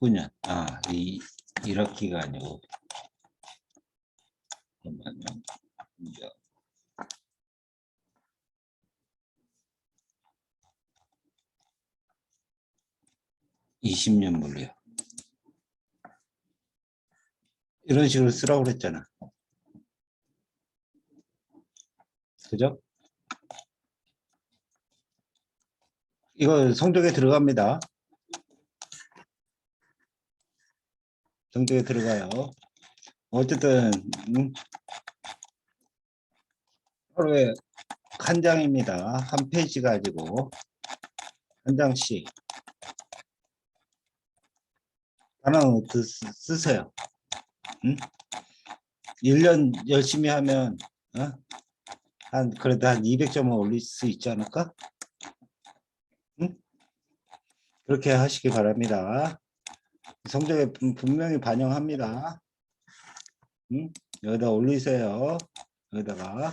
2019년. 아, 1학기가 아니고. 잠깐만요. 20년 물리요. 이런 식으로 쓰라고 그랬잖아. 그죠? 이거 성적에 들어갑니다. 성적에 들어가요. 어쨌든 하루에 한 장입니다. 한 페이지 가지고 한 장씩 단어 쓰세요. 응? 1년 열심히 하면 그래도 한 200점은 올릴 수 있지 않을까? 응? 그렇게 하시기 바랍니다. 성적에 분명히 반영합니다. 응? 여기다 올리세요. 여기다가.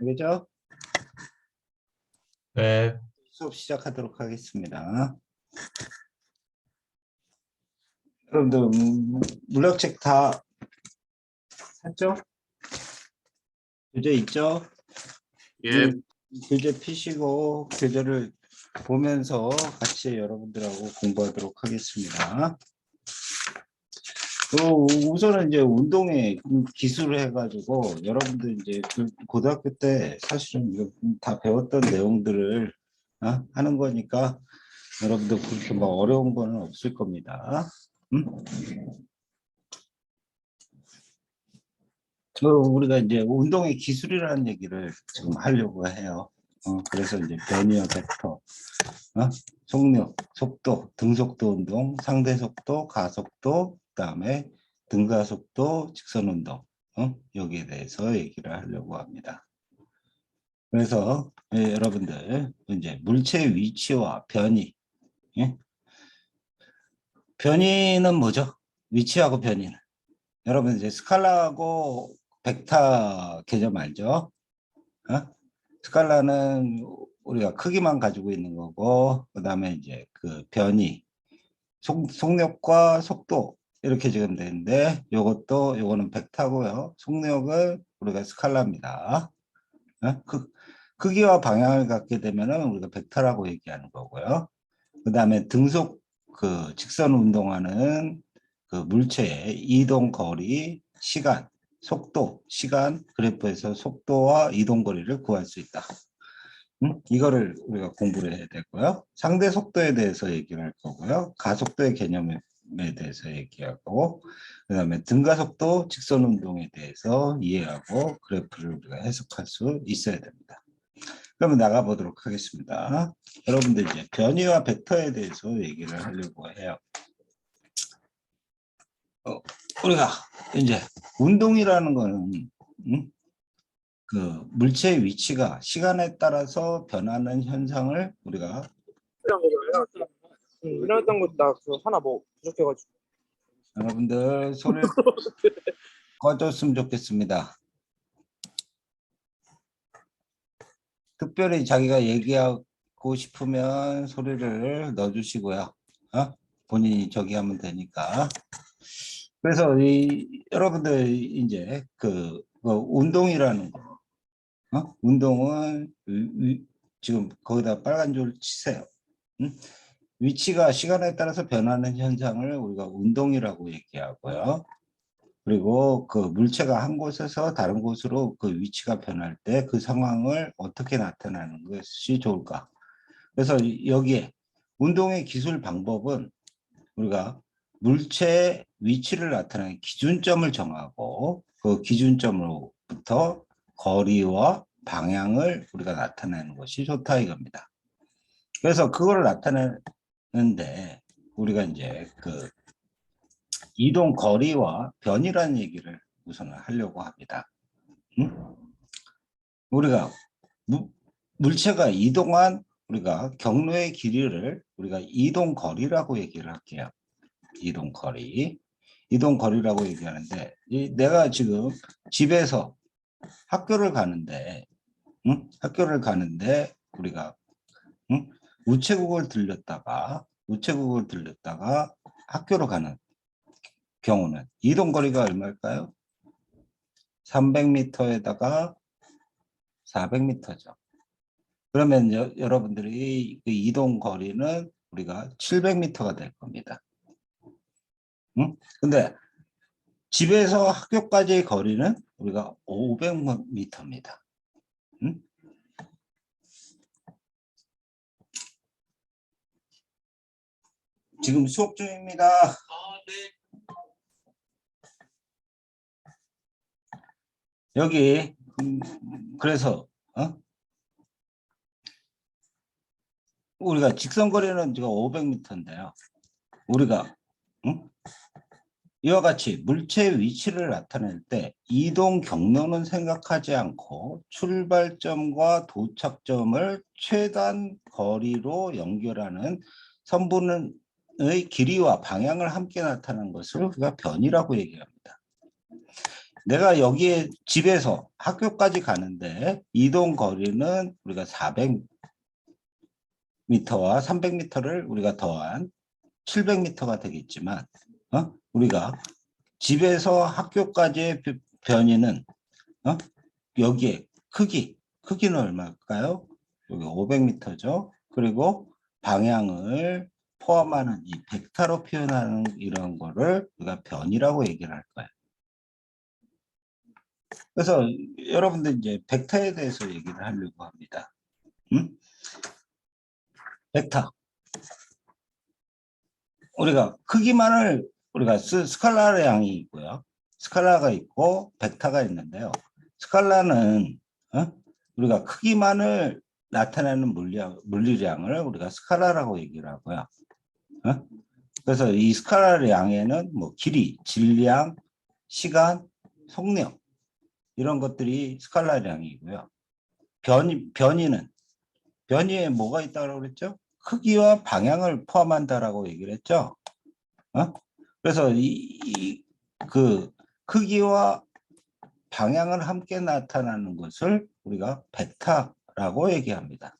알겠죠? 네. 수업 시작하도록 하겠습니다. 여러분들 물리학책 다 샀죠? 교재 있죠? 예. 교재 피시고 교재를 보면서 같이 여러분들하고 공부하도록 하겠습니다. 우선은 이제 운동의 기술을 해가지고 여러분들 이제 고등학교 때 사실은 이거 다 배웠던 내용들을 하는 거니까 여러분들 그렇게 뭐 어려운 거는 없을 겁니다. 우리가 이제 운동의 기술이라는 얘기를 지금 하려고 해요. 그래서 이제 변이와 벡터, 속력, 속도, 등속도 운동, 상대 속도, 가속도, 그다음에 등가속도, 직선 운동, 여기에 대해서 얘기를 하려고 합니다. 그래서 여러분들 이제 물체의 위치와 변이, 변이는 뭐죠? 위치하고 변이는 여러분 이제 스칼라하고 벡터 개념 알죠? 스칼라는 우리가 크기만 가지고 있는 거고, 그 다음에 이제 그 변이, 속력과 속도 이렇게 지금 되는데, 요거는 벡터고요. 속력은 우리가 스칼라입니다. 크기와 방향을 갖게 되면은 우리가 벡터라고 얘기하는 거고요. 그 다음에 등속 그 직선 운동하는 그 물체의 이동 거리, 시간, 속도, 시간 그래프에서 속도와 이동 거리를 구할 수 있다. 이거를 우리가 공부를 해야 되고요. 상대 속도에 대해서 얘기를 할 거고요. 가속도의 개념에 대해서 얘기하고, 그 다음에 등가속도, 직선 운동에 대해서 이해하고 그래프를 우리가 해석할 수 있어야 됩니다. 그러면 나가보도록 하겠습니다. 여러분들 이제 변이와 벡터에 대해서 얘기를 하려고 해요. 우리가 이제 운동이라는 거는 그 물체의 위치가 시간에 따라서 변하는 현상을 우리가 일어났던 거 나 그 하나 뭐 부족해가지고. 여러분들 소리를 꺼줬으면 좋겠습니다. 특별히 자기가 얘기하고 싶으면 소리를 넣어주시고요. 본인이 저기 하면 되니까. 그래서 여러분들 이제 그 운동이라는 거, 운동은 지금 거기다 빨간 줄 치세요. 위치가 시간에 따라서 변하는 현상을 우리가 운동이라고 얘기하고요. 그리고 그 물체가 한 곳에서 다른 곳으로 그 위치가 변할 때 그 상황을 어떻게 나타내는 것이 좋을까? 그래서 여기에 운동의 기술 방법은 우리가 물체의 위치를 나타내는 기준점을 정하고 그 기준점으로부터 거리와 방향을 우리가 나타내는 것이 좋다 이겁니다. 그래서 그거를 나타내는데 우리가 이제 그 이동 거리와 변이라는 얘기를 우선 하려고 합니다. 우리가 물체가 이동한 우리가 경로의 길이를 우리가 이동 거리라고 얘기를 할게요. 이동 거리. 이동 거리라고 얘기하는데 내가 지금 집에서 학교를 가는데 우리가 우체국을 들렸다가 학교로 가는 경우는 이동거리가 얼마일까요? 300m에다가 400m죠. 그러면 여러분들이 그 이동 거리는 우리가 700m가 될 겁니다. 응? 근데 집에서 학교까지의 거리는 우리가 500m입니다. 응? 지금 수업 중입니다. 여기 그래서 우리가 직선거리는 지금 500m인데요. 우리가 이와 같이 물체의 위치를 나타낼 때 이동 경로는 생각하지 않고 출발점과 도착점을 최단 거리로 연결하는 선분의 길이와 방향을 함께 나타내는 것을 우리가 변이라고 얘기합니다. 내가 여기에 집에서 학교까지 가는데 이동 거리는 우리가 400m와 300m를 우리가 더한 700m가 되겠지만 우리가 집에서 학교까지의 변이는 여기에 크기는 얼마일까요? 여기 500m죠. 그리고 방향을 포함하는 이 벡터로 표현하는 이런 거를 우리가 변이라고 얘기를 할 거예요. 그래서 여러분들 이제 벡터에 대해서 얘기를 하려고 합니다. 벡터. 우리가 크기만을 우리가 스칼라의 양이 있고요. 스칼라가 있고 벡터가 있는데요. 스칼라는 우리가 크기만을 나타내는 물리량을 우리가 스칼라라고 얘기를 하고요. 그래서 이 스칼라의 양에는 뭐 길이, 질량, 시간, 속력 이런 것들이 스칼라의 양이고요. 변이에 뭐가 있다고 그랬죠? 크기와 방향을 포함한다라고 얘기를 했죠. 그래서 그 크기와 방향을 함께 나타나는 것을 우리가 벡터라고 얘기합니다.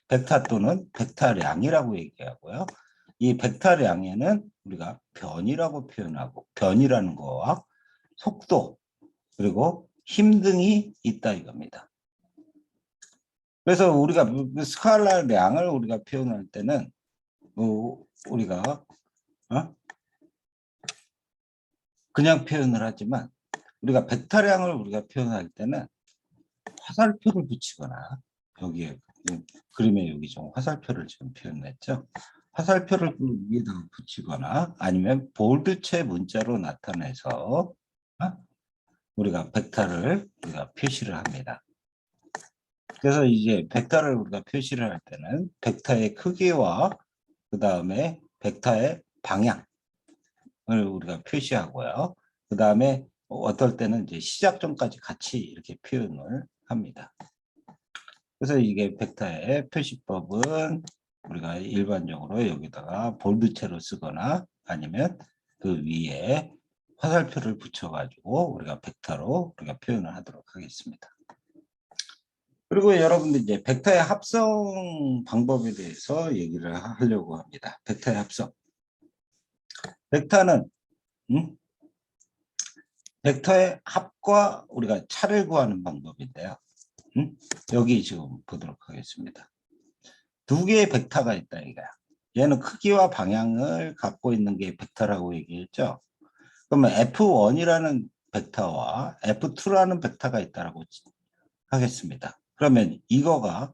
벡터 또는 벡터량이라고 얘기하고요. 이 벡터량에는 우리가 변이라고 표현하고 변이라는 거와 속도 그리고 힘 등이 있다 이겁니다. 그래서 우리가 스칼라량을 우리가 표현할 때는 우리가 그냥 표현을 하지만 우리가 벡터량을 우리가 표현할 때는 화살표를 붙이거나 여기에 그림에 여기 좀 화살표를 지금 표현했죠. 화살표를 위에다가 붙이거나 아니면 볼드체 문자로 나타내서 우리가 벡터를 우리가 표시를 합니다. 그래서 이제 벡터를 우리가 표시를 할 때는 벡터의 크기와 그 다음에 벡터의 방향을 우리가 표시하고요. 그 다음에 어떨 때는 이제 시작점까지 같이 이렇게 표현을 합니다. 그래서 이게 벡터의 표시법은 우리가 일반적으로 여기다가 볼드체로 쓰거나 아니면 그 위에 화살표를 붙여가지고 우리가 벡터로 우리가 표현을 하도록 하겠습니다. 그리고 여러분들 이제 벡터의 합성 방법에 대해서 얘기를 하려고 합니다. 벡터의 합성. 벡터는 벡터의 합과 우리가 차를 구하는 방법인데요. 여기 지금 보도록 하겠습니다. 두 개의 벡터가 있다 이거야. 얘는 크기와 방향을 갖고 있는 게 벡터라고 얘기했죠. 그러면 F1이라는 벡터와 F2라는 벡터가 있다고 하겠습니다. 그러면 이거가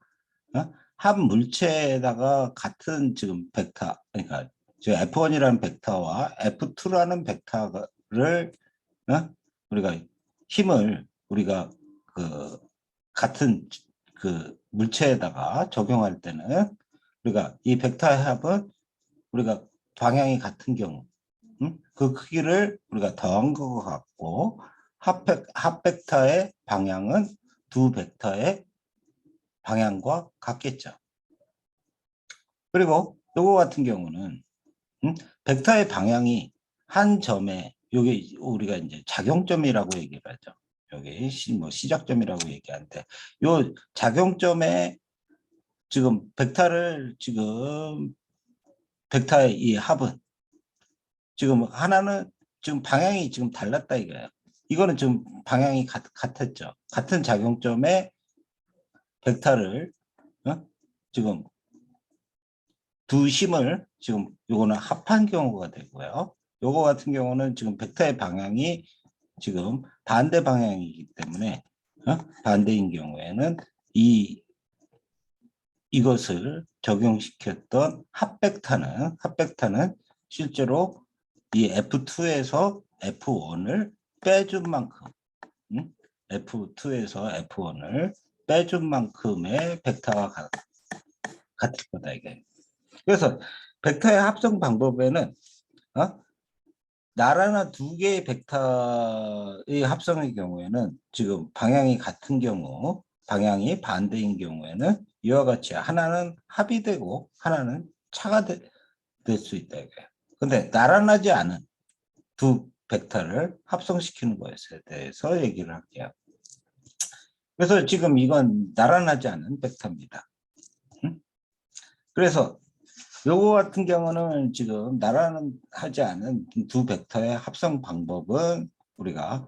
한 물체에다가 같은 지금 벡터, 그러니까 F1이라는 벡터와 F2라는 벡터를 우리가 힘을 우리가 그 같은 그 물체에다가 적용할 때는 우리가 이 벡터의 합은 우리가 방향이 같은 경우 그 크기를 우리가 더한 것 같고 합 벡터의 방향은 두 벡터의 방향과 같겠죠. 그리고 요거 같은 경우는 벡터의 방향이 한 점에 요게 우리가 이제 작용점이라고 얘기를 하죠. 여기 뭐 시작점이라고 얘기하는데 요 작용점에 지금 벡터를 지금 벡터의 이 합은 지금 하나는 지금 방향이 지금 달랐다 이거예요. 이거는 지금 방향이 같았죠. 같은 작용점에 벡터를 지금 두 심을 지금 요거는 합한 경우가 되고요. 요거 같은 경우는 지금 벡터의 방향이 지금 반대 방향이기 때문에 반대인 경우에는 이것을 적용시켰던 합벡터는 실제로 이 F2에서 F1을 빼준 만큼 F2에서 F1을 빼준 만큼의 벡터가 같을 거다 이게. 그래서 벡터의 합성 방법에는 나라나 두 개의 벡터의 합성의 경우에는 지금 방향이 같은 경우, 방향이 반대인 경우에는 이와 같이 하나는 합이 되고 하나는 차가 될 수 있다 이거예요. 근데 나란하지 않은 두 벡터를 합성시키는 것에 대해서 얘기를 할게요. 그래서 지금 이건 나란하지 않은 벡터입니다. 그래서 요거 같은 경우는 지금 나란하지 않은 두 벡터의 합성 방법은 우리가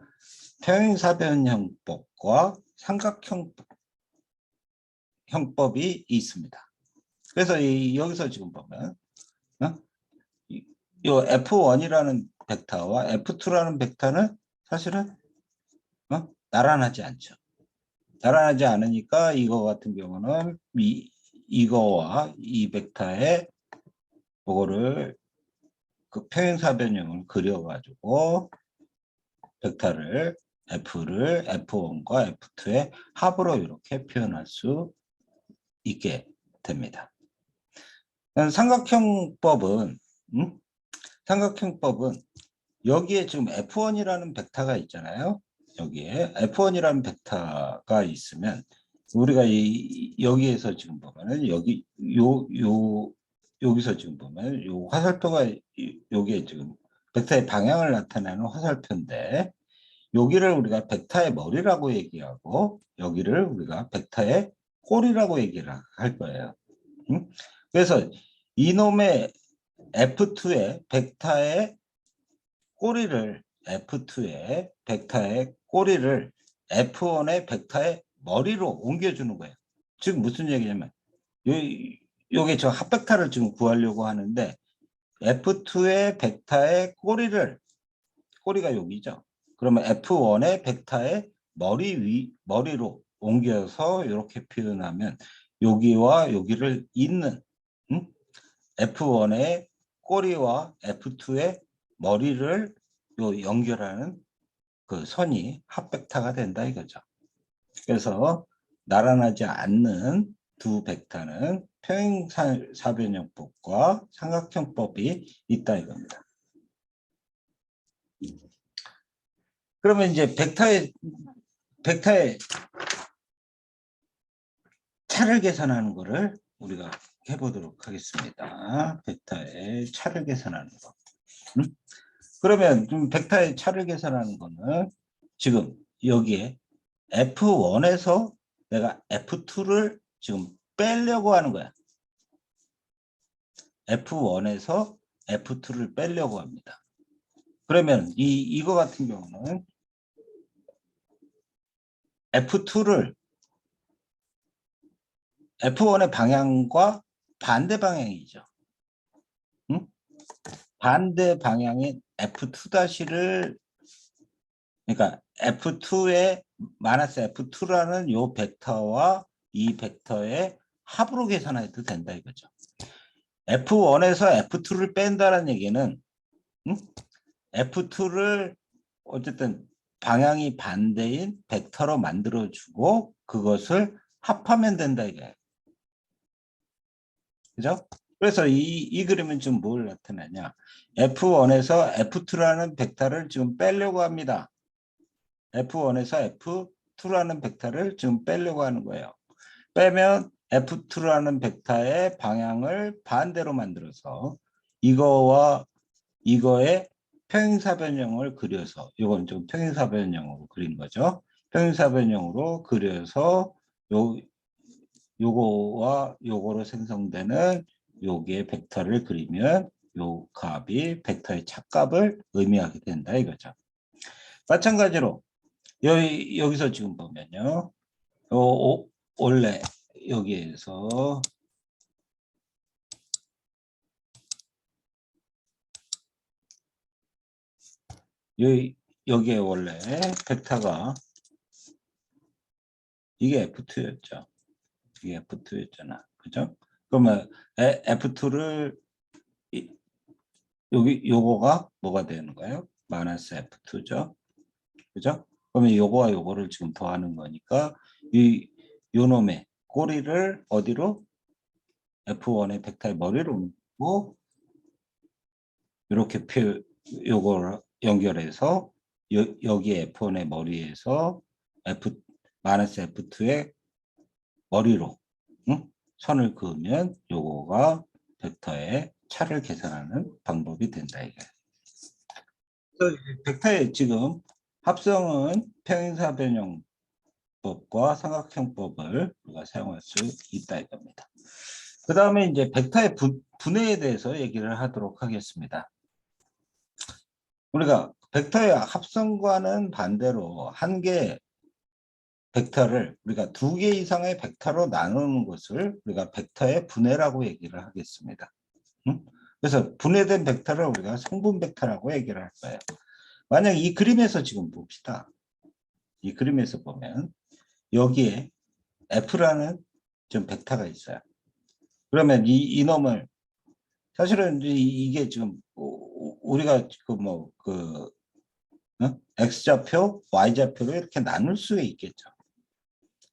평행사변형법과 삼각형법이 있습니다. 그래서 여기서 지금 보면 요 F1이라는 벡터와 F2라는 벡터는 사실은 나란하지 않죠. 나란하지 않으니까 이거 같은 경우는 이거와 이 벡터의 그거를 그 평행사변형을 그려가지고 벡터를 F를 F1과 F2의 합으로 이렇게 표현할 수 있게 됩니다. 삼각형법은 삼각형법은 여기에 지금 F1이라는 벡터가 있잖아요. 여기에 F1이라는 벡터가 있으면 우리가 여기에서 지금 보면은 여기서 지금 보면 요 화살표가 여기에 지금 벡터의 방향을 나타내는 화살표인데 여기를 우리가 벡터의 머리라고 얘기하고 여기를 우리가 벡터의 꼬리라고 얘기를 할 거예요. 그래서 이놈의 F2의 벡터의 꼬리를 F2의 벡터의 꼬리를 F1의 벡터의 머리로 옮겨주는 거예요. 지금 무슨 얘기냐면 요게 저 합벡터를 지금 구하려고 하는데 F2의 벡터의 꼬리가 여기죠. 그러면 F1의 벡터의 머리로 옮겨서 이렇게 표현하면 여기와 여기를 잇는 F1의 꼬리와 F2의 머리를 연결하는 그 선이 합벡터가 된다 이거죠. 그래서 나란하지 않는 두 벡터는 평행사변형법과 삼각형법이 있다 이겁니다. 그러면 이제 벡터의 차를 계산하는 거를 우리가 해보도록 하겠습니다. 벡터의 차를 계산하는 거. 그러면 좀 벡터의 차를 계산하는 거는 지금 여기에 F1에서 내가 F2를 지금 빼려고 하는 거야. F1에서 F2를 빼려고 합니다. 그러면 이거 같은 경우는 F2를 F1의 방향과 반대 방향이죠. 응? 반대 방향인 F2-를 그러니까 F2의 마이너스 F2라는 요 벡터와 이 벡터의 합으로 계산해도 된다 이거죠. F1에서 F2를 뺀다는 얘기는 F2를 어쨌든 방향이 반대인 벡터로 만들어주고 그것을 합하면 된다 이거예요. 그죠? 그래서 이 그림은 지금 뭘 나타내냐. F1에서 F2라는 벡터를 지금 빼려고 합니다. F1에서 F2라는 벡터를 지금 빼려고 하는 거예요. 빼면 F2라는 벡터의 방향을 반대로 만들어서 이거와 이거의 평행사변형을 그려서 이건 좀 평행사변형으로 그린 거죠. 평행사변형으로 그려서 요거와 요거로 생성되는 여기에 벡터를 그리면 요 값이 벡터의 착값을 의미하게 된다 이거죠. 마찬가지로 여기서 지금 보면요. 원래 여기에서 여기에 원래 벡터가 이게 F2였죠. 이게 F2였잖아. 그죠? 그러면 F2를 요거가 뭐가 되는 거예요? 마이너스 F2죠. 그죠? 그러면 요거와 요거를 지금 더하는 거니까 요 놈의 꼬리를 어디로? F1의 벡터의 머리로 놓고 이렇게 요걸 연결해서 여기에 F1의 머리에서 마이너스 F2의 머리로 선을 그으면 요거가 벡터의 차를 계산하는 방법이 된다 이게. 그래서 벡터의 지금 합성은 평행사 변형법과 삼각형법을 우리가 사용할 수 있다 이겁니다. 그 다음에 이제 벡터의 분해에 대해서 얘기를 하도록 하겠습니다. 우리가 벡터의 합성과는 반대로 한 개의 벡터를 우리가 두 개 이상의 벡터로 나누는 것을 우리가 벡터의 분해라고 얘기를 하겠습니다. 그래서 분해된 벡터를 우리가 성분 벡터라고 얘기를 할 거예요. 만약 이 그림에서 지금 봅시다. 이 그림에서 보면 여기에 F라는 좀 벡터가 있어요. 그러면 이놈을 사실은 이게 지금 우리가 X좌표, Y좌표로 이렇게 나눌 수 있겠죠.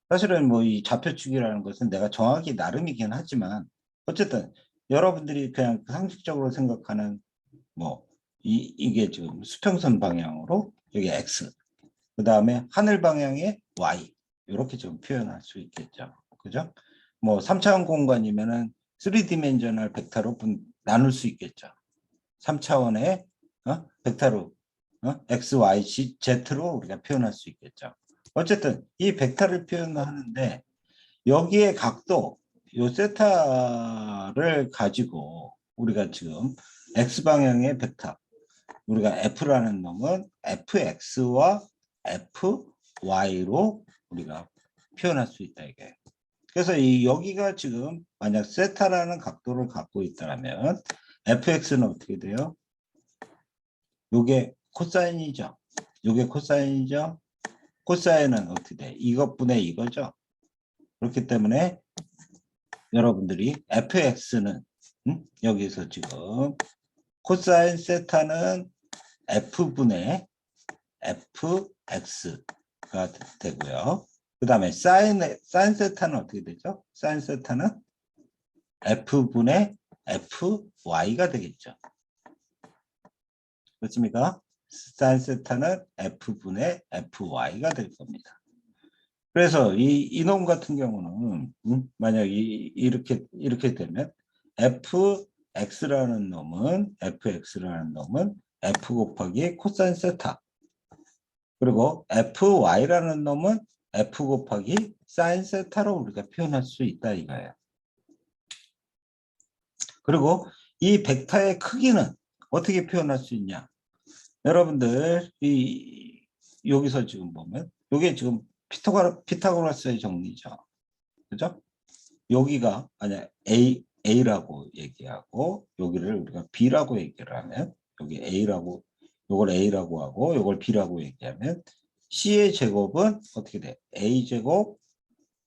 사실은 뭐 이 좌표축이라는 것은 내가 정확히 나름이긴 하지만 어쨌든 여러분들이 그냥 상식적으로 생각하는 뭐 이게 지금 수평선 방향으로 여기 X 그 다음에 하늘 방향의 Y 이렇게 좀 표현할 수 있겠죠. 그죠? 뭐 3차원 공간이면은 3디멘셔널 벡터로 나눌 수 있겠죠. 3차원의 벡터로 X, Y, Z로 우리가 표현할 수 있겠죠. 어쨌든 이 벡터를 표현하는데 여기에 각도 요 세타를 가지고 우리가 지금 X방향의 벡터 우리가 F라는 놈은 Fx와 Fy로 우리가 표현할 수 있다 이게. 그래서 여기가 지금 만약 세타라는 각도를 갖고 있다면 Fx는 어떻게 돼요? 요게 코사인이죠. 요게 코사인이죠. 코사인은 어떻게 돼? 이것분의 이거죠. 그렇기 때문에 여러분들이 fx는 여기서 지금 코사인 세타는 f분의 fx가 되고요. 그 다음에 사인 세타는 어떻게 되죠? 사인 세타는 f분의 fy가 되겠죠. 그렇습니까? 사인 세타는 f분의 fy가 될 겁니다. 그래서 이놈 같은 경우는 만약 이렇게 되면 fx라는 놈은 f 곱하기 코사인 세타 그리고 fy라는 놈은 f 곱하기 사인 세타로 우리가 표현할 수 있다 이거예요. 그리고 이 벡터의 크기는 어떻게 표현할 수 있냐? 여러분들 여기서 지금 보면 이게 지금 피타고라스의 정리죠. 그죠? 여기가 만약 A라고 얘기하고 여기를 우리가 B라고 얘기를 하면 여기 A라고 요걸 A라고 하고 요걸 B라고 얘기하면 C의 제곱은 어떻게 돼? A제곱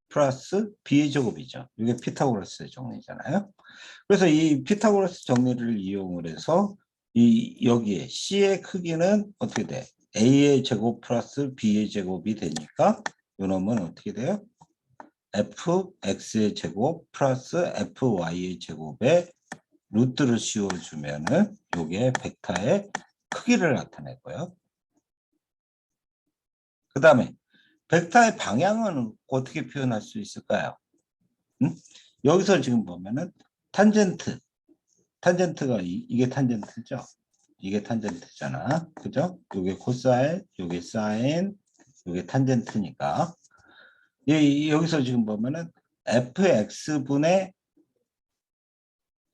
플러스 B의 제곱이죠. 이게 피타고라스의 정리잖아요. 그래서 이 피타고라스 정리를 이용을 해서 여기에 C의 크기는 어떻게 돼? A의 제곱 플러스 B의 제곱이 되니까 이놈은 어떻게 돼요? fx의 제곱 플러스 fy의 제곱에 루트를 씌워주면은 이게 벡터의 크기를 나타내고요. 그 다음에 벡터의 방향은 어떻게 표현할 수 있을까요? 여기서 지금 보면은 탄젠트가 이게 탄젠트죠. 이게 탄젠트잖아. 그죠? 이게 코사인, 이게 사인, 이게 탄젠트니까. 여기서 지금 보면은 fx분의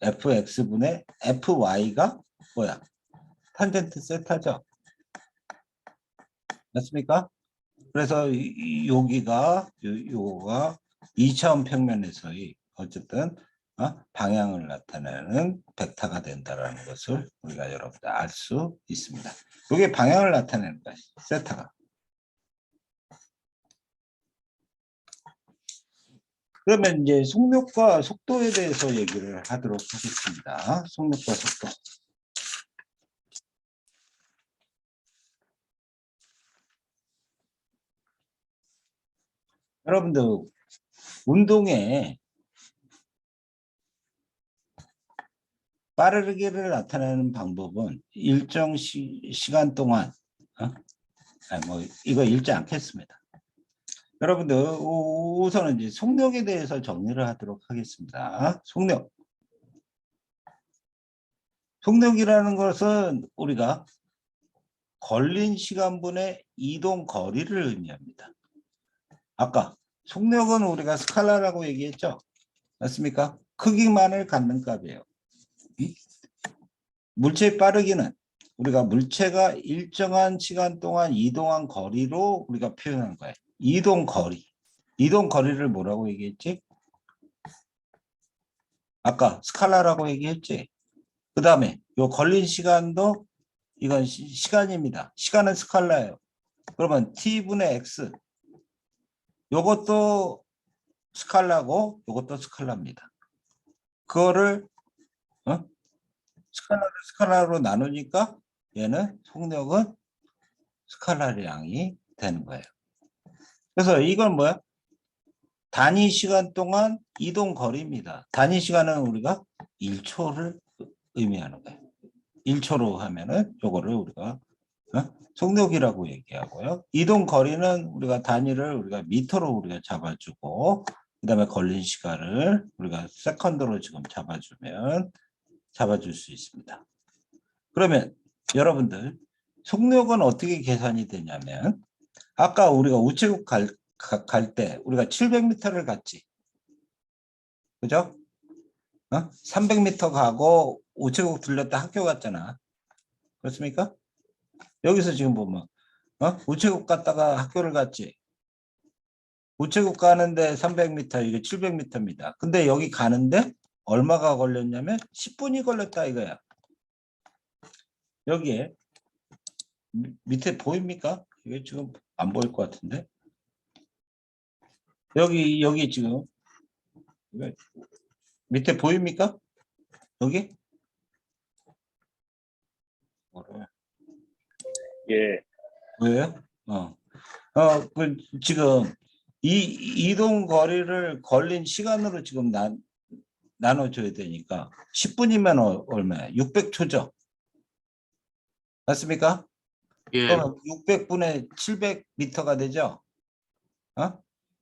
fx분의 fy가 뭐야? 탄젠트 세타죠. 맞습니까? 그래서 여기가 요거가 2차원 평면에서의 어쨌든 방향을 나타내는 벡터가 된다라는 것을 우리가 여러분들 알 수 있습니다. 이게 방향을 나타내는 거야, 세타가. 그러면 이제 속력과 속도에 대해서 얘기를 하도록 하겠습니다. 속력과 속도. 여러분들 운동에 빠르기를 나타내는 방법은 일정 시간 동안 뭐 이거 읽지 않겠습니다. 여러분들 우선은 이제 속력에 대해서 정리를 하도록 하겠습니다. 속력. 속력이라는 것은 우리가 걸린 시간분의 이동 거리를 의미합니다. 아까 속력은 우리가 스칼라라고 얘기했죠. 맞습니까? 크기만을 갖는 값이에요. 물체의 빠르기는 우리가 물체가 일정한 시간 동안 이동한 거리로 우리가 표현한 거예요. 이동 거리. 이동 거리를 뭐라고 얘기했지? 아까 스칼라라고 얘기했지. 그 다음에 요 걸린 시간도 이건 시간입니다. 시간은 스칼라예요. 그러면 t분의 x 요것도 스칼라고 요것도 스칼라입니다. 그거를 스칼라를 스칼라로 나누니까 얘는 속력은 스칼라량이 되는 거예요. 그래서 이건 뭐야? 단위 시간 동안 이동 거리입니다. 단위 시간은 우리가 1초를 의미하는 거예요. 1초로 하면은 요거를 우리가 속력이라고 얘기하고요. 이동 거리는 우리가 단위를 우리가 미터로 우리가 잡아주고 그다음에 걸린 시간을 우리가 세컨드로 지금 잡아줄 수 있습니다. 그러면 여러분들 속력은 어떻게 계산이 되냐면 아까 우리가 우체국 갈 때 우리가 700m를 갔지. 그죠? 300m 가고 우체국 들렸다 학교 갔잖아. 그렇습니까? 여기서 지금 보면 우체국 갔다가 학교를 갔지. 우체국 가는데 300m, 이게 700m입니다. 근데 여기 가는데 얼마가 걸렸냐면 10분이 걸렸다 이거야. 여기에 밑에 보입니까? 이게 지금 안 보일 것 같은데. 여기 지금 밑에 보입니까? 여기? 예. 왜요? 지금 이동 거리를 걸린 시간으로 지금 나눠줘야 되니까 10분이면 얼마야? 600초죠? 맞습니까? 예. 그러면 600분의 700m가 되죠?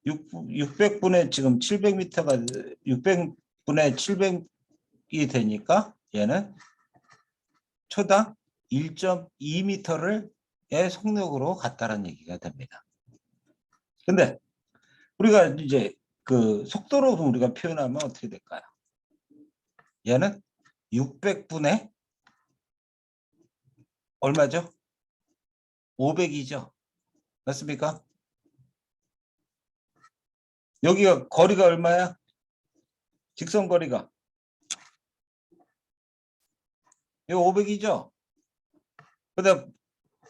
600분의 지금 700m가 600분의 700이 되니까 얘는 초당 1.2m를 의 속력으로 갔다는 얘기가 됩니다. 근데 우리가 이제 그 속도로 우리가 표현하면 어떻게 될까요? 얘는 600분의 얼마죠? 500이죠. 맞습니까? 여기가 거리가 얼마야? 직선 거리가. 이거 500이죠. 그다음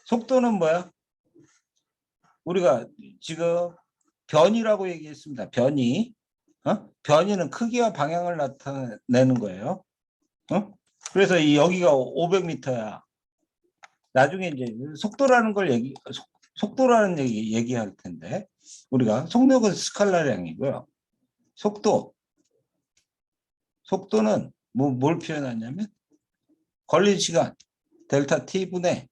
속도는 뭐야? 우리가 지금 변이라고 얘기했습니다. 변이. 변이는 크기와 방향을 나타내는 거예요. 그래서 여기가 500m야. 나중에 이제 속도라는 걸 속도라는 얘기할 텐데 우리가 속력은 스칼라량이고요. 속도는 뭘 표현하냐면 걸린 시간 델타 t분의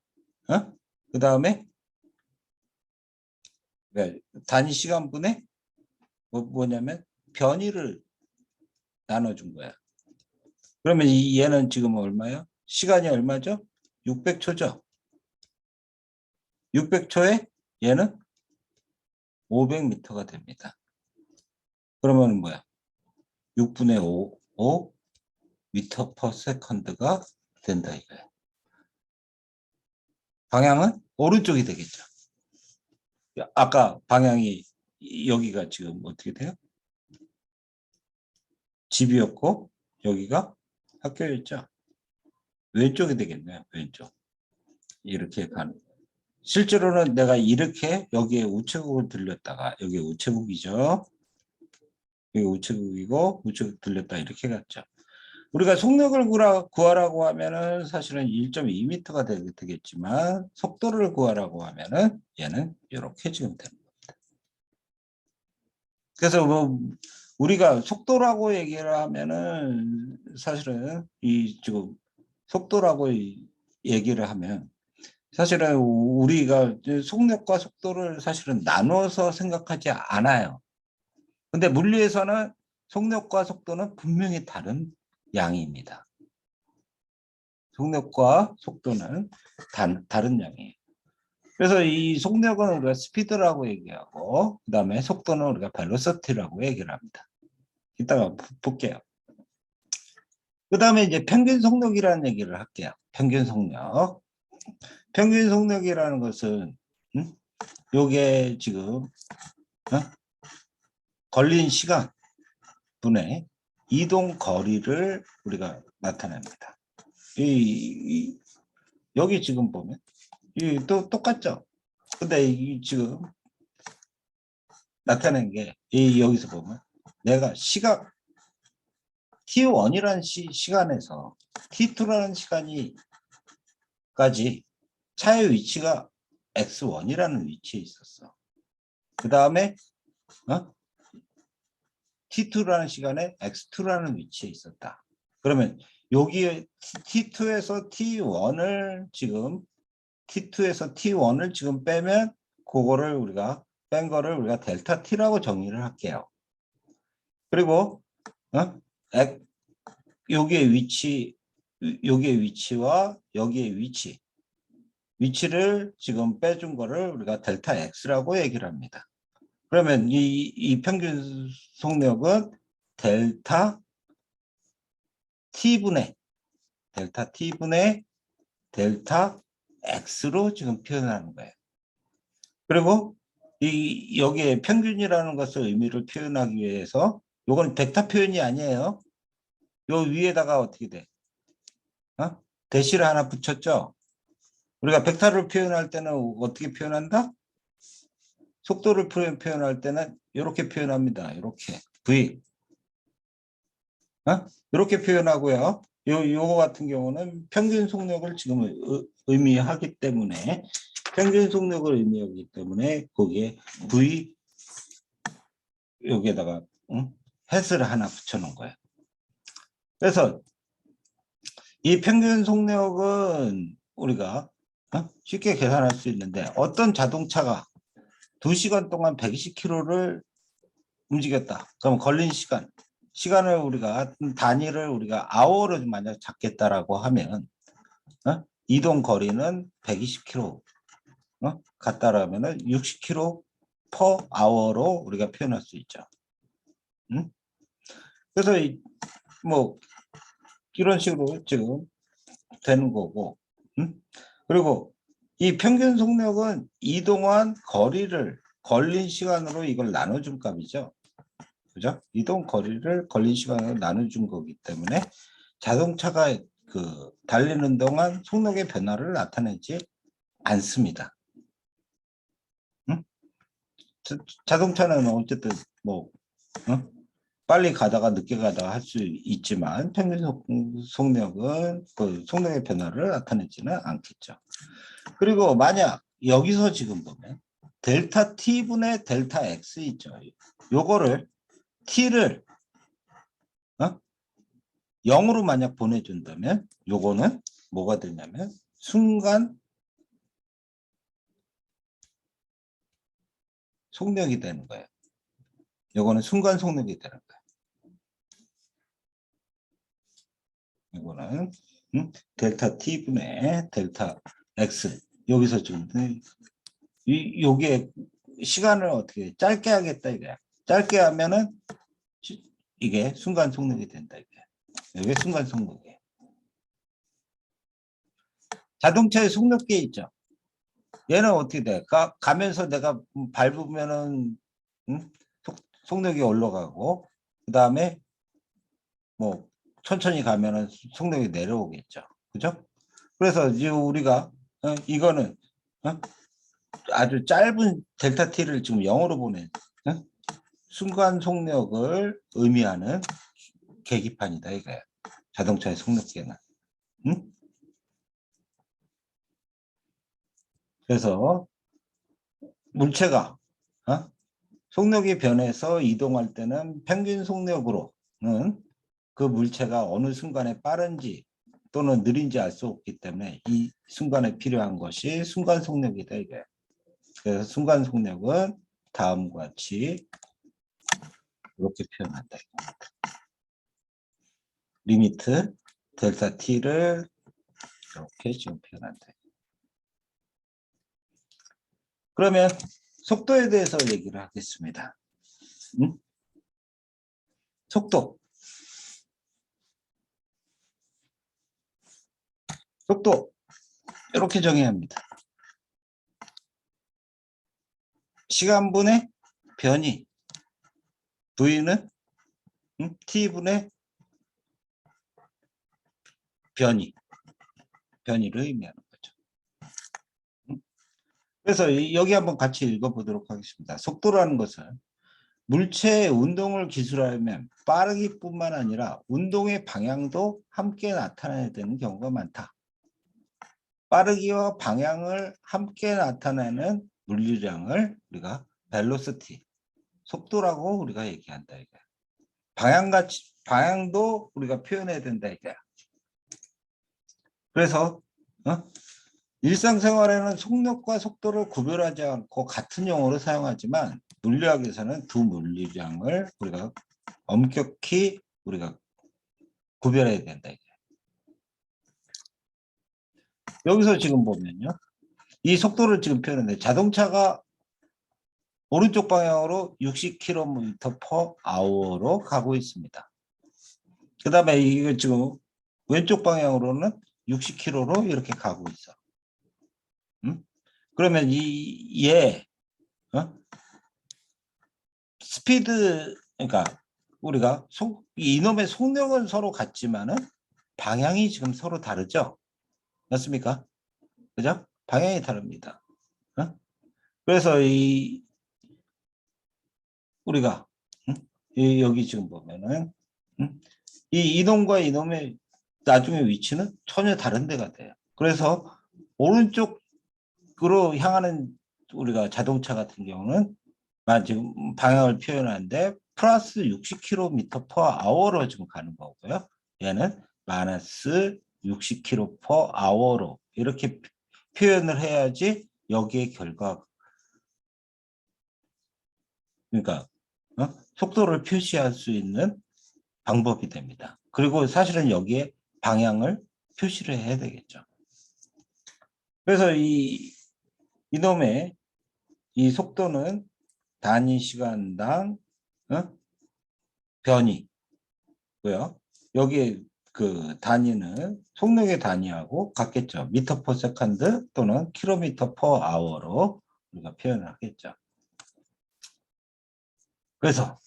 그 다음에 단위 시간분의 뭐냐면 변이를 나눠준 거야. 그러면 얘는 지금 얼마야? 시간이 얼마죠? 600초죠. 600초에 얘는 500m가 됩니다. 그러면 뭐야? 6분의 5, 미터 퍼 세컨드가 된다 이거예요. 방향은 오른쪽이 되겠죠. 아까 방향이 여기가 지금 어떻게 돼요? 집이었고 여기가 학교였죠. 왼쪽이 되겠네요. 왼쪽. 이렇게 가는. 실제로는 내가 이렇게 여기에 우체국을 들렸다가 여기 우체국이죠. 여기 우체국이고 우체국 들렸다 이렇게 갔죠. 우리가 속력을 구하라고 하면은 사실은 1.2m가 되겠지만 속도를 구하라고 하면은 얘는 이렇게 지금 되는 겁니다. 그래서 뭐 우리가 속도라고 얘기를 하면은 사실은 이 지금 속도라고 얘기를 하면 사실은 우리가 속력과 속도를 사실은 나눠서 생각하지 않아요. 근데 물리에서는 속력과 속도는 분명히 다른 양입니다. 속력과 속도는 다른 양이에요. 그래서 이 속력은 우리가 스피드라고 얘기하고 그 다음에 속도는 우리가 벨로시티라고 얘기를 합니다. 이따가 볼게요. 그 다음에 이제 평균 속력이라는 얘기를 할게요. 평균 속력. 평균 속력이라는 것은 요게 지금 걸린 시간 분의 이동 거리를 우리가 나타냅니다. 여기 지금 보면 또 똑같죠. 근데 이 지금 나타낸 게 여기서 보면 내가 시각 T1이라는 시간에서 T2라는 시간이까지 차의 위치가 X1이라는 위치에 있었어. 그 다음에 T2라는 시간에 X2라는 위치에 있었다. 그러면 여기에 T2에서 T1을 지금 T2에서 T1을 지금 빼면 그거를 우리가 뺀 거를 우리가 델타 T라고 정의를 할게요. 그리고 여기의 위치와 여기의 위치를 지금 빼준 거를 우리가 델타 X라고 얘기를 합니다. 그러면 이 평균 속력은 델타 T분의 델타 X로 지금 표현하는 거예요. 그리고 여기에 평균이라는 것을 의미를 표현하기 위해서 요건 벡터 표현이 아니에요. 요 위에다가 어떻게 돼? 대시를 하나 붙였죠? 우리가 벡터를 표현할 때는 어떻게 표현한다? 속도를 표현할 때는 이렇게 표현합니다. 이렇게 V. 이렇게 표현하고요. 요거 같은 경우는 평균 속력을 지금 의미하기 때문에 평균 속력을 의미하기 때문에 거기에 V 여기에다가 햇을 하나 붙여놓은 거예요. 그래서 이 평균 속력은 우리가 쉽게 계산할 수 있는데 어떤 자동차가 2시간 동안 120km를 움직였다. 그럼 걸린 시간을 우리가 단위를 우리가 아워로 만약 잡겠다라고 하면 이동 거리는 120km 같다라면은 60km per hour로 우리가 표현할 수 있죠. 그래서 뭐 이런 식으로 지금 되는 거고, 그리고 이 평균 속력은 이동한 거리를 걸린 시간으로 이걸 나눠준 값이죠. 그죠? 이동 거리를 걸린 시간으로 나눠준 거기 때문에 자동차가 달리는 동안 속력의 변화를 나타내지 않습니다. 자동차는 어쨌든 뭐 빨리 가다가 늦게 가다가 할 수 있지만 평균 속력은 속력의 변화를 나타내지는 않겠죠. 그리고 만약 여기서 지금 보면 델타 T분의 델타 X 있죠. 요거를 T를 0으로 만약 보내준다면 요거는 뭐가 되냐면 순간 속력이 되는 거예요. 요거는 순간 속력이 되는 거예요. 이거는 델타 T분의 델타 X 여기서 지금 요게 시간을 어떻게 짧게 하겠다 이거야. 짧게 하면은 이게 순간 속력이 된다 이거야. 이게 순간 속력이에요. 자동차의 속력계 있죠. 얘는 어떻게 돼? 가면서 내가 밟으면은 속력이 올라가고, 그 다음에 뭐 천천히 가면은 속력이 내려오겠죠. 그죠? 그래서 이제 우리가 이거는 아주 짧은 델타 t를 지금 0으로 보낸 순간 속력을 의미하는 계기판이다 이거야. 자동차의 속력계는. 응? 그래서 물체가 속력이 변해서 이동할 때는 평균 속력으로는 그 물체가 어느 순간에 빠른지 또는 느린지 알 수 없기 때문에 이 순간에 필요한 것이 순간 속력이다 이거야. 그래서 순간 속력은 다음과 같이 이렇게 표현한다. 리미트 델타 t를 이렇게 지금 표현한다. 그러면 속도에 대해서 얘기를 하겠습니다. 속도. 속도 이렇게 정해야 합니다. 시간분의 변이 v는 t분의 변이를 의미하는 거죠. 그래서 여기 한번 같이 읽어보도록 하겠습니다. 속도라는 것은 물체의 운동을 기술하려면 빠르기뿐만 아니라 운동의 방향도 함께 나타나야 되는 경우가 많다. 빠르기와 방향을 함께 나타내는 물리량을 우리가 벨로시티, 속도라고 우리가 얘기한다 이거야. 방향도 우리가 표현해야 된다 이거야. 그래서 일상생활에는 속력과 속도를 구별하지 않고 같은 용어로 사용하지만 물리학에서는 두 물리량을 우리가 엄격히 우리가 구별해야 된다. 여기서 지금 보면요. 이 속도를 지금 표현했는데 자동차가 오른쪽 방향으로 60km/h로 가고 있습니다. 그 다음에 이거 지금 왼쪽 방향으로는 60km로 이렇게 가고 있어. 그러면 얘 스피드, 그러니까 우리가 이놈의 속력은 서로 같지만은 방향이 지금 서로 다르죠? 맞습니까? 그죠? 방향이 다릅니다. 그래서 우리가 여기 지금 보면은 이 이놈과 이놈의 나중에 위치는 전혀 다른 데가 돼요. 그래서 오른쪽으로 향하는 우리가 자동차 같은 경우는 지금 방향을 표현하는데 플러스 60km/h로 지금 가는 거고요. 얘는 마이너스 60km/h로 이렇게 표현을 해야지 여기에 그러니까 속도를 표시할 수 있는 방법이 됩니다. 그리고 사실은 여기에 방향을 표시를 해야 되겠죠. 그래서 이놈의 이 속도는 단위 시간당 변이고요. 여기에 그 단위는 속력의 단위하고 같겠죠. 미터 퍼 세컨드 또는 킬로미터 퍼 아워로 우리가 표현을 하겠죠. 그래서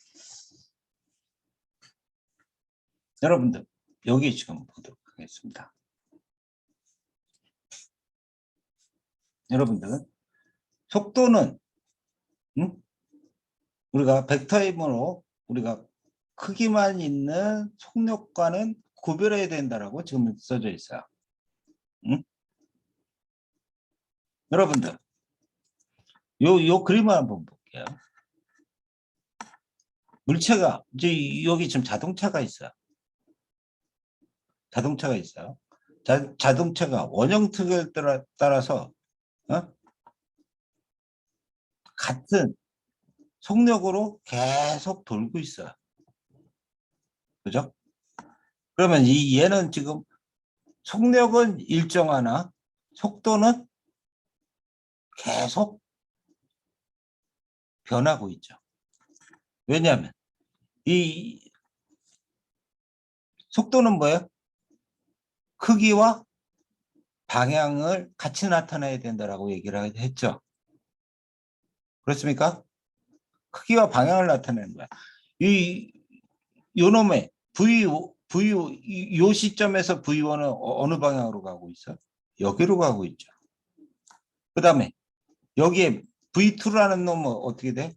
여러분들 여기 지금 보도록 하겠습니다. 여러분들 속도는 우리가 벡터임으로 우리가 크기만 있는 속력과는 구별해야 된다라고 지금 써져 있어요. 여러분들 요 그림을 한번 볼게요. 물체가 이제 여기 지금 자동차가 있어요. 자동차가 있어요. 자동차가 원형특을 따라서 같은 속력으로 계속 돌고 있어요. 그죠? 그러면 얘는 지금 속력은 일정하나 속도는 계속 변하고 있죠. 왜냐하면 이 속도는 뭐예요? 크기와 방향을 같이 나타내야 된다라고 얘기를 했죠. 그렇습니까? 크기와 방향을 나타내는 거야. 요놈의 요 시점에서 V1은 어느 방향으로 가고 있어? 여기로 가고 있죠. 그 다음에 여기에 V2라는 놈은 어떻게 돼?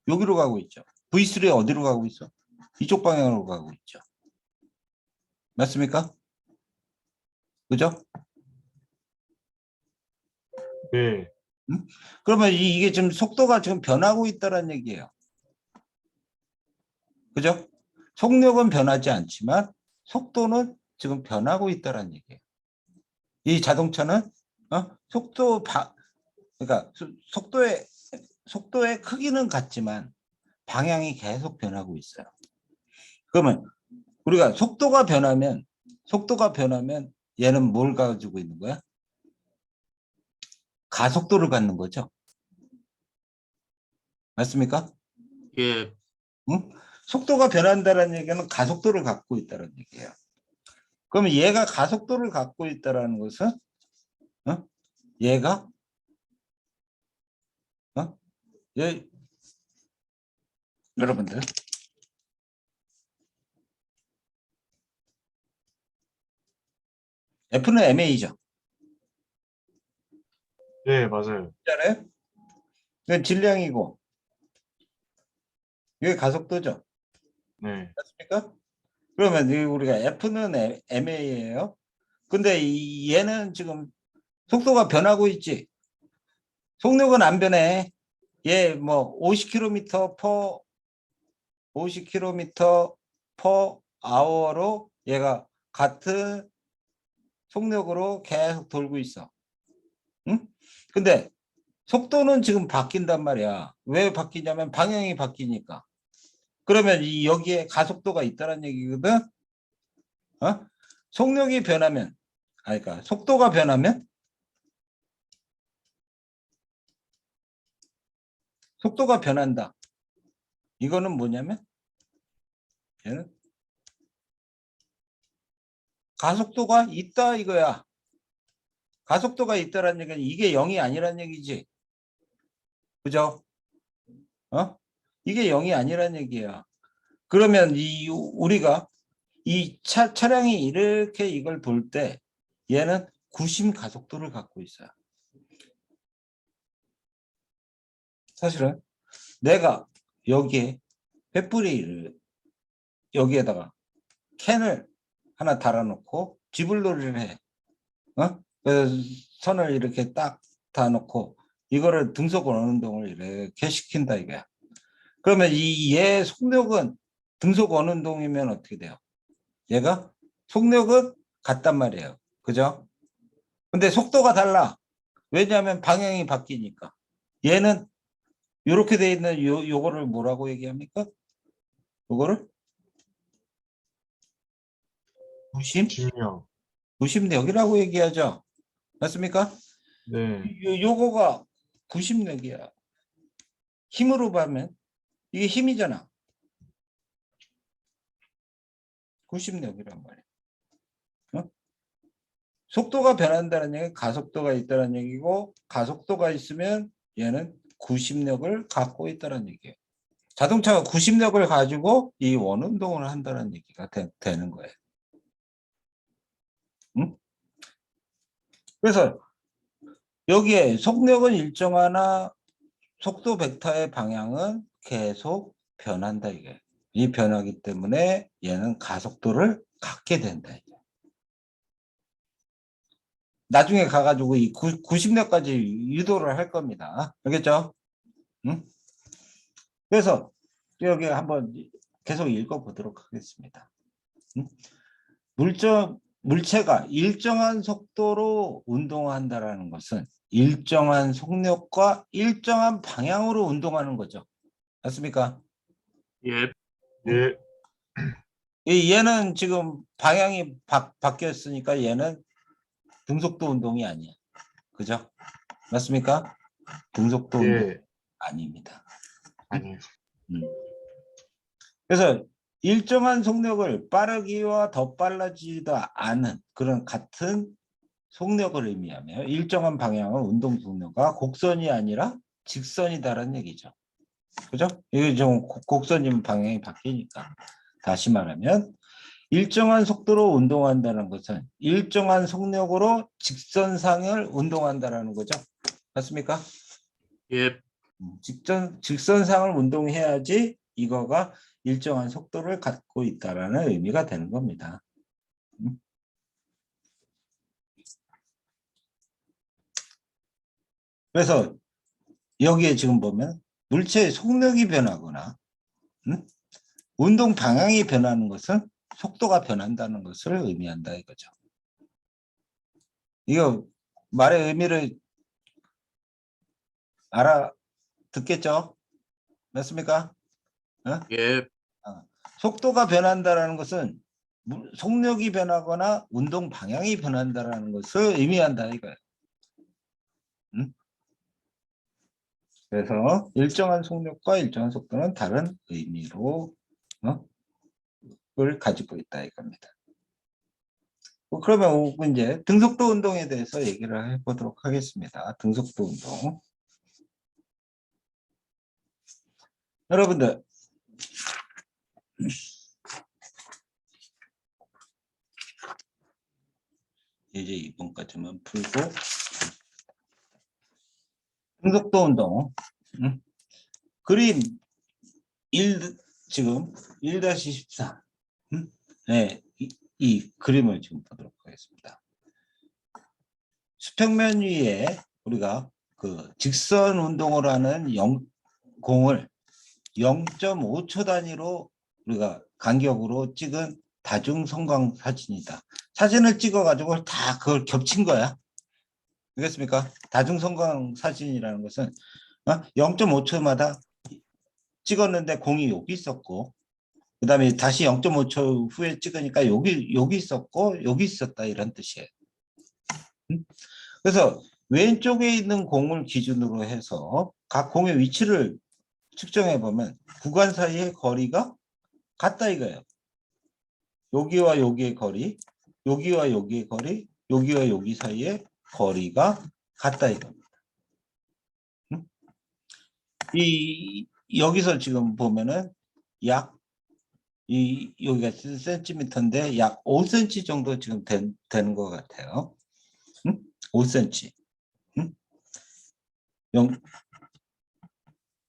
여기로 가고 있죠. V3 어디로 가고 있어? 이쪽 방향으로 가고 있죠. 맞습니까? 그죠? 네. 응? 그러면 이게 지금 속도가 지금 변하고 있다는 얘기예요. 그죠? 속력은 변하지 않지만 속도는 지금 변하고 있다는 얘기예요. 이 자동차는 그러니까 속도의 크기는 같지만 방향이 계속 변하고 있어요. 그러면 우리가 속도가 변하면 얘는 뭘 가지고 있는 거야? 가속도를 갖는 거죠. 맞습니까? 예. 응? 속도가 변한다는 얘기는 가속도를 갖고 있다는 얘기예요. 그러면 얘가 가속도를 갖고 있다는 것은 얘가 여러분들 F는 ma죠. 네, 맞아요. 맞잖아요? 이건 질량이고 이게 가속도죠. 네. 맞습니까? 그러면 우리가 F는 ma예요. 근데 얘는 지금 속도가 변하고 있지. 속력은 안 변해. 얘 뭐 50km per hour로 얘가 같은 속력으로 계속 돌고 있어. 응? 근데 속도는 지금 바뀐단 말이야. 왜 바뀌냐면 방향이 바뀌니까. 그러면 여기에 가속도가 있다는 얘기거든. 속력이 변하면, 그러니까 속도가 변하면 속도가 변한다. 이거는 뭐냐면 얘는 가속도가 있다 이거야. 가속도가 있다라는 얘기는 이게 0이 아니란 얘기지. 그죠? 이게 0이 아니란 얘기야. 그러면 우리가 이 차량이 이렇게 이걸 볼 때 얘는 구심 가속도를 갖고 있어요. 사실은 내가 여기에 횃불이를 여기에다가 캔을 하나 달아놓고 지불놀이를 해. 그래서 선을 이렇게 딱 다 놓고 이거를 등속 원운동을 이렇게 시킨다 이거야. 그러면 얘 속력은 등속 원운동이면 어떻게 돼요? 얘가 속력은 같단 말이에요. 그죠? 근데 속도가 달라. 왜냐하면 방향이 바뀌니까. 얘는 이렇게 돼 있는 요거를 뭐라고 얘기합니까? 요거를 질량. 구심력이라고 얘기하죠. 맞습니까? 네. 요거가 구심력이야. 힘으로 보면 이게 힘이잖아. 구심력이란 말이야. 속도가 변한다는 얘기는 가속도가 있다는 얘기고 가속도가 있으면 얘는 구심력을 갖고 있다는 얘기예요. 자동차가 구심력을 가지고 이 원운동을 한다는 얘기가 되는 거예요. 응? 그래서 여기에 속력은 일정하나 속도 벡터의 방향은 계속 변한다 이게. 이 변하기 때문에 얘는 가속도를 갖게 된다. 나중에 가가지고 이 90년까지 유도를 할 겁니다. 알겠죠? 응? 그래서 여기 한번 계속 읽어보도록 하겠습니다. 응? 물체가 일정한 속도로 운동한다는 것은 일정한 속력과 일정한 방향으로 운동하는 거죠. 맞습니까? 예. 예. 얘는 지금 방향이 바뀌었으니까 얘는 등속도 운동이 아니야. 그죠? 맞습니까? 등속도 운동 예. 아닙니다. 아니요. 음. 그래서 일정한 속력을 빠르기와 더 빨라지지도 않은 그런 같은 속력을 의미하며 일정한 방향의 운동 속도가 곡선이 아니라 직선이다라는 얘기죠. 그죠? 이게 좀 곡선이면 방향이 바뀌니까. 다시 말하면 일정한 속도로 운동한다는 것은 일정한 속력으로 직선상을 운동한다는 거죠. 맞습니까? 예. 직선상을 운동해야지 이거가 일정한 속도를 갖고 있다라는 의미가 되는 겁니다. 그래서 여기에 지금 보면 물체의 속력이 변하거나 운동 방향이 변하는 것은 속도가 변한다는 것을 의미한다 이거죠. 이거 말의 의미를 알아듣겠죠? 맞습니까? 어? 예. 속도가 변한다는 것은 속력이 변하거나 운동 방향이 변한다는 것을 의미한다 이거예요. 그래서 일정한 속력과 일정한 속도는 다른 의미로 을 가지고 있다 이겁니다. 그러면 이제 등속도 운동에 대해서 얘기를 해보도록 하겠습니다. 등속도 운동. 여러분들 이제 이번까지만 풀고 등속도 운동 그림 1 지금 1-14 네, 이 그림을 지금 보도록 하겠습니다. 수평면 위에 우리가 그 직선 운동을 하는 공을 0.5초 단위로 우리가 간격으로 찍은 다중성광 사진이다. 사진을 찍어가지고 다 그걸 겹친 거야. 알겠습니까? 다중성광 사진이라는 것은 0.5초마다 찍었는데 공이 여기 있었고, 그 다음에 다시 0.5초 후에 찍으니까 여기 있었고, 여기 있었다 이런 뜻이에요. 그래서 왼쪽에 있는 공을 기준으로 해서 각 공의 위치를 측정해 보면 구간 사이의 거리가 같다 이거예요. 여기와 여기의 거리, 여기와 여기의 거리, 여기와 여기 사이의 거리가 같다 이겁니다. 여기서 지금 보면은 여기가 센티미터인데 약 5cm 정도 지금 되는 것 같아요. 5cm.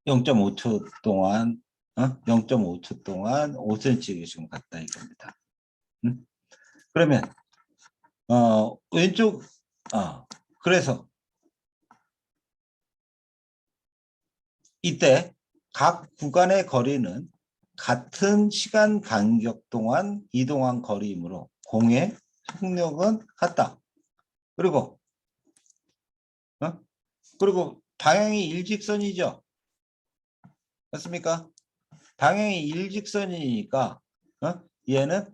0.5초 동안 0.5초 동안 5cm 지금 갔다 이겁니다. 그러면 왼쪽 그래서 이때 각 구간의 거리는 같은 시간 간격 동안 이동한 거리이므로 공의 속력은 같다. 그리고 방향이 일직선이죠. 맞습니까? 방향이 일직선이니까 얘는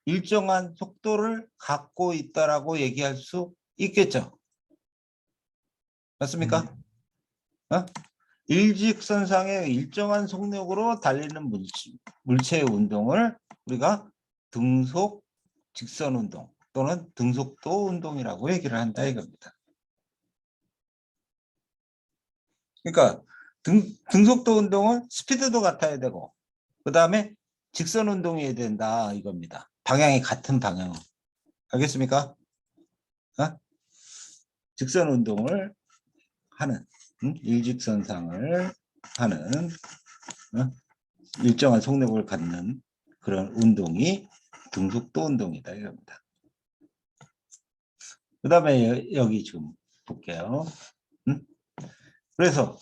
일정한 속도를 갖고 있다라고 얘기할 수 있겠죠. 맞습니까? 일직선상의 일정한 속력으로 달리는 물체의 운동을 우리가 등속 직선 운동 또는 등속도 운동이라고 얘기를 한다 이겁니다. 그러니까 등속도 운동은 스피드도 같아야 되고 그 다음에 직선 운동이어야 된다 이겁니다. 방향이 같은 방향으로. 알겠습니까? 직선 운동을 하는 일직선상을 하는 일정한 속력을 갖는 그런 운동이 등속도 운동이다 이겁니다. 그 다음에 여기 지금 볼게요. 그래서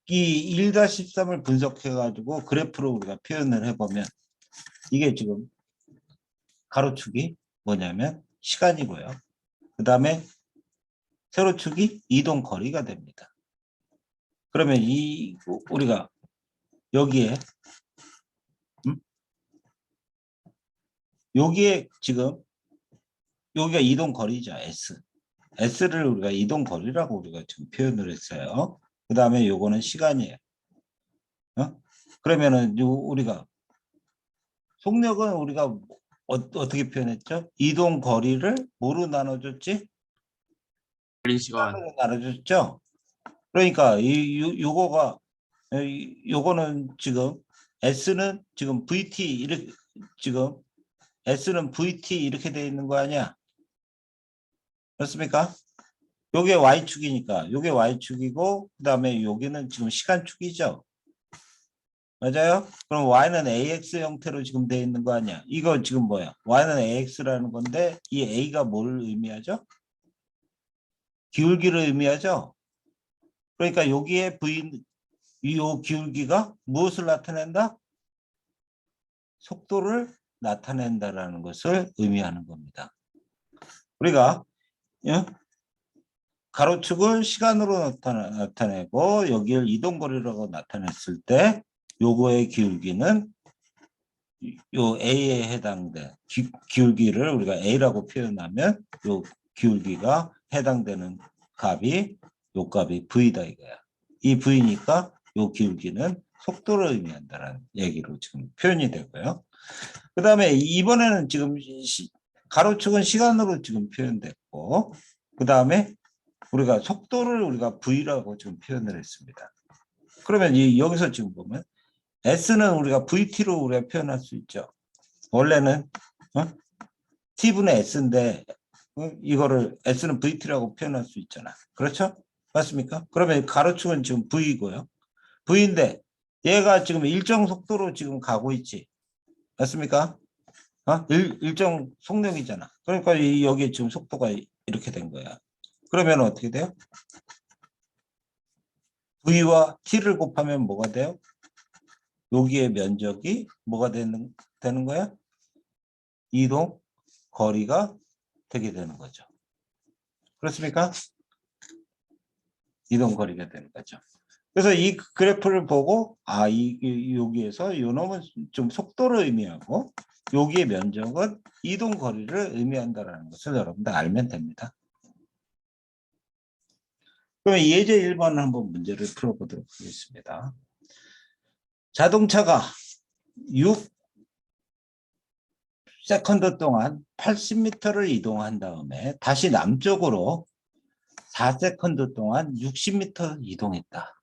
이 1-13을 분석해 가지고 그래프로 우리가 표현을 해보면 이게 지금 가로축이 뭐냐면 시간이고요. 그 다음에 세로축이 이동 거리가 됩니다. 그러면 우리가 여기에 여기에 지금 여기가 이동 거리죠. S를 우리가 이동 거리라고 우리가 지금 표현을 했어요. 그 다음에 요거는 시간이에요. 그러면은 우리가 속력은 우리가 어떻게 표현했죠? 이동 거리를 뭐로 나눠줬지? 걸린 시간. 시간으로 나눠줬죠? 그러니까 요거는 지금 S는 지금 VT 이렇게 지금 S는 VT 이렇게 돼 있는 거 아니야? 그렇습니까? 요게 Y축이니까 요게 Y축이고 그다음에 여기는 지금 시간축이죠. 맞아요? 그럼 Y는 AX 형태로 지금 돼 있는 거 아니야? 이거 지금 뭐야? Y는 AX라는 건데 이 A가 뭘 의미하죠? 기울기를 의미하죠? 그러니까 여기에 요 기울기가 무엇을 나타낸다? 속도를 나타낸다라는 것을 의미하는 겁니다. 우리가 가로축을 시간으로 나타내고 여기를 이동거리라고 나타냈을 때 요거의 기울기는 요 A에 해당된 기울기를 우리가 A라고 표현하면 요 기울기가 해당되는 값이 요 값이 V다 이거야. 이 V니까 요 기울기는 속도를 의미한다는 얘기로 지금 표현이 되고요. 그 다음에 이번에는 지금 가로축은 시간으로 지금 표현됐고 그 다음에 우리가 속도를 우리가 V라고 지금 표현을 했습니다. 그러면 여기서 지금 보면 S는 우리가 VT로 우리가 표현할 수 있죠. 원래는 T분의 S인데 이거를 S는 VT라고 표현할 수 있잖아. 그렇죠? 맞습니까? 그러면 가로축은 지금 V이고요. V인데 얘가 지금 일정 속도로 지금 가고 있지. 맞습니까? 일정 속력이잖아. 그러니까 여기 지금 속도가 이렇게 된 거야. 그러면 어떻게 돼요? V와 T를 곱하면 뭐가 돼요? 여기의 면적이 뭐가 되는 거야? 이동 거리가 되게 되는 거죠. 그렇습니까? 이동 거리가 되는 거죠. 그래서 이 그래프를 보고 여기에서 요 놈은 좀 속도를 의미하고 여기의 면적은 이동 거리를 의미한다는 것을 여러분들 알면 됩니다. 그러면 예제 1번 한번 문제를 풀어보도록 하겠습니다. 자동차가 6세컨드 동안 80m를 이동한 다음에 다시 남쪽으로 4세컨드 동안 60m 이동했다.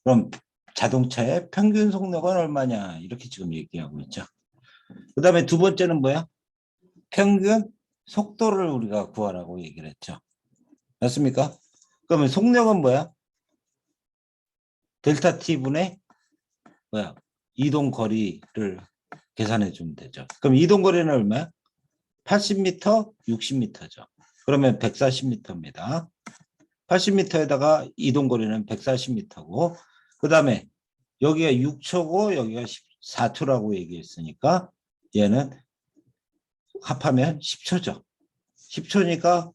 그럼 자동차의 평균 속력은 얼마냐? 이렇게 지금 얘기하고 있죠. 그 다음에 두 번째는 뭐야? 평균 속도를 우리가 구하라고 얘기를 했죠. 맞습니까? 그러면 속력은 뭐야? 델타 T분의 뭐야? 이동 거리를 계산해 주면 되죠. 그럼 이동 거리는 얼마야? 80m, 60m죠. 그러면 140m입니다. 80m에다가 이동 거리는 140m고 그 다음에 여기가 6초고 여기가 4초라고 얘기했으니까 얘는 합하면 10초죠. 10초니까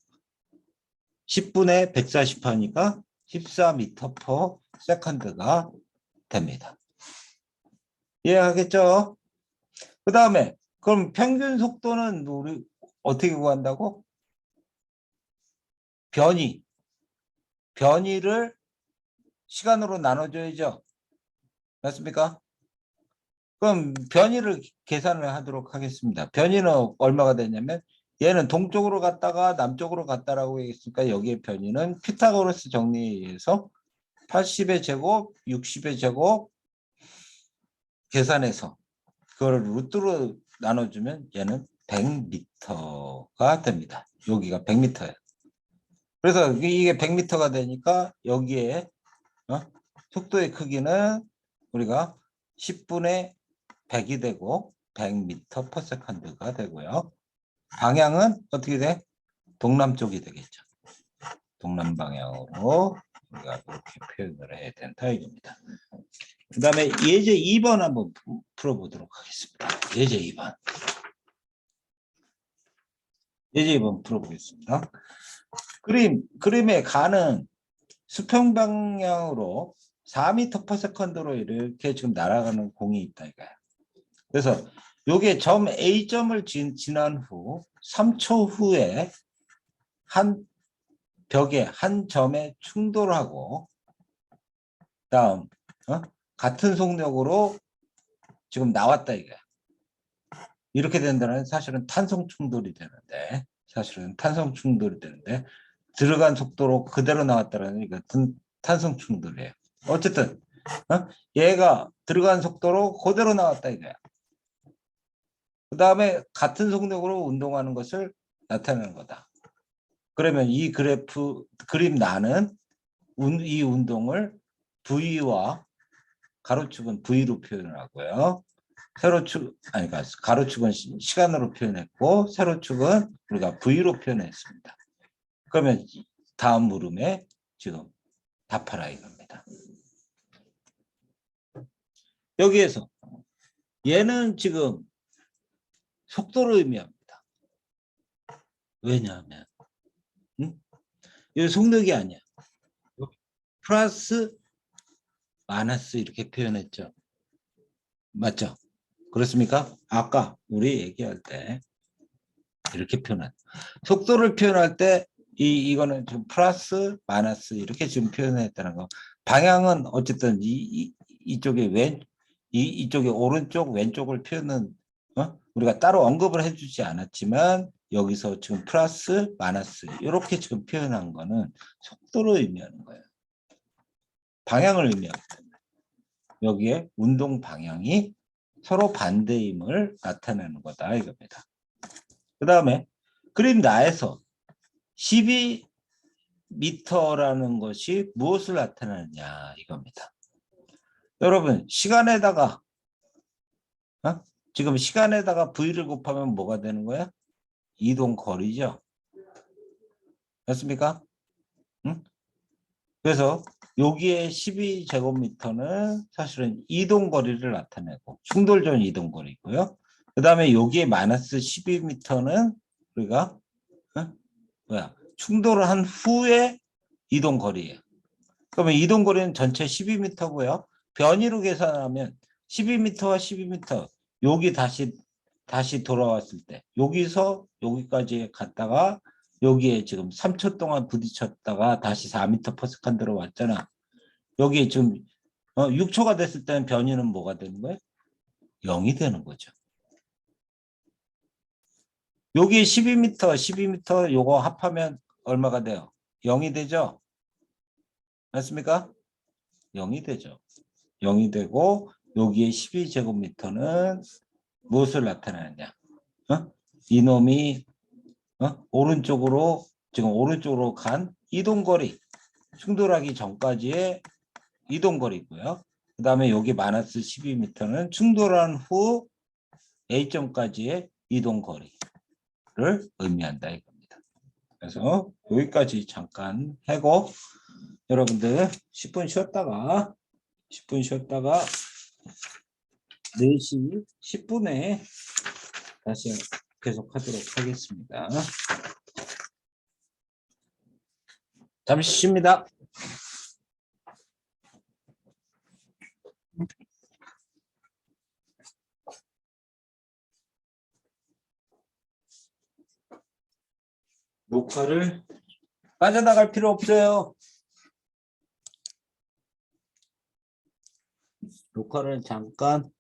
10분의 140 하니까 14m/s가 됩니다. 이해하겠죠? 그 다음에 그럼 평균 속도는 우리 어떻게 구한다고? 변이를 시간으로 나눠줘야죠. 맞습니까? 그럼 변이를 계산을 하도록 하겠습니다. 변이는 얼마가 되냐면 얘는 동쪽으로 갔다가 남쪽으로 갔다라고 했으니까 여기에 변이는 피타고라스 정리에 의해서 80의 제곱, 60의 제곱 계산해서 그걸 루트로 나눠주면 얘는 100m가 됩니다. 여기가 100m예요. 그래서 이게 100m가 되니까 여기에 속도의 크기는 우리가 10분의 100이 되고 100m/s가 되고요. 방향은 어떻게 돼? 동남쪽이 되겠죠. 동남 방향으로 우리가 이렇게 표현을 해야 된다 이겁니다. 그 다음에 예제 2번 한번 풀어보도록 하겠습니다. 예제 2번. 예제 2번 풀어보겠습니다. 그림의 가는 수평 방향으로 4m/s로 이렇게 지금 날아가는 공이 있다 이거야. 그래서 요게 점 A점을 지난 후 3초 후에 한 벽에 한 점에 충돌하고 다음 같은 속력으로 지금 나왔다 이거야. 이렇게 된다는 사실은 탄성 충돌이 되는데 들어간 속도로 그대로 나왔다는 이것은 탄성 충돌이에요. 어쨌든 얘가 들어간 속도로 그대로 나왔다 이거야. 그 다음에 같은 속력으로 운동하는 것을 나타내는 거다. 그러면 이 그림 나는 이 운동을 V와 가로축은 V로 표현하고요. 세로축 그러니까 가로축은 시간으로 표현했고 세로축은 우리가 V로 표현했습니다. 그러면 다음 물음에 지금 답하라 이겁니다. 여기에서 얘는 지금 속도를 의미합니다. 왜냐하면 이 속력이 아니야. 플러스 마이너스 이렇게 표현했죠. 맞죠? 그렇습니까? 아까 우리 얘기할 때 이렇게 표현한 속도를 표현할 때 이거는 지금 플러스 마이너스 이렇게 지금 표현했다는 거. 방향은 어쨌든 이쪽에 이쪽에 오른쪽 왼쪽을 표현은 우리가 따로 언급을 해주지 않았지만 여기서 지금 플러스 마이너스 이렇게 지금 표현한 거는 속도를 의미하는 거예요. 방향을 의미하기 때문에 여기에 운동 방향이 서로 반대임을 나타내는 거다 이겁니다. 그 다음에 그림 나에서 12m라는 것이 무엇을 나타내느냐 이겁니다. 여러분 시간에다가 지금 시간에다가 V를 곱하면 뭐가 되는 거야? 이동 거리죠. 맞습니까? 그래서 여기에 12제곱미터는 사실은 이동 거리를 나타내고 충돌 전 이동 거리고요. 그 다음에 여기에 마이너스 12m는 우리가 충돌을 한 후에 이동 거리예요. 그러면 이동 거리는 전체 12m고요. 변이로 계산하면 12m와 12m 여기 다시 돌아왔을 때 여기서 여기까지 갔다가 여기에 지금 3초 동안 부딪혔다가 다시 4m/s 들어왔잖아. 여기 지금 6초가 됐을 때는 변이는 뭐가 되는 거예요? 0이 되는 거죠. 여기 12m 요거 합하면 얼마가 돼요? 0이 되죠? 맞습니까? 0이 되죠. 0이 되고 여기에 12제곱미터는 무엇을 나타내느냐? 이놈이 오른쪽으로 간 이동거리, 충돌하기 전까지의 이동거리고요. 그 다음에 여기 마이너스 12m는 충돌한 후 A점까지의 이동거리를 의미한다 이겁니다. 그래서 여기까지 잠깐 하고 여러분들 10분 쉬었다가 4시 10분에 다시 계속하도록 하겠습니다. 잠시 쉽니다. 녹화를 빠져나갈 필요 없어요. 녹화를 잠깐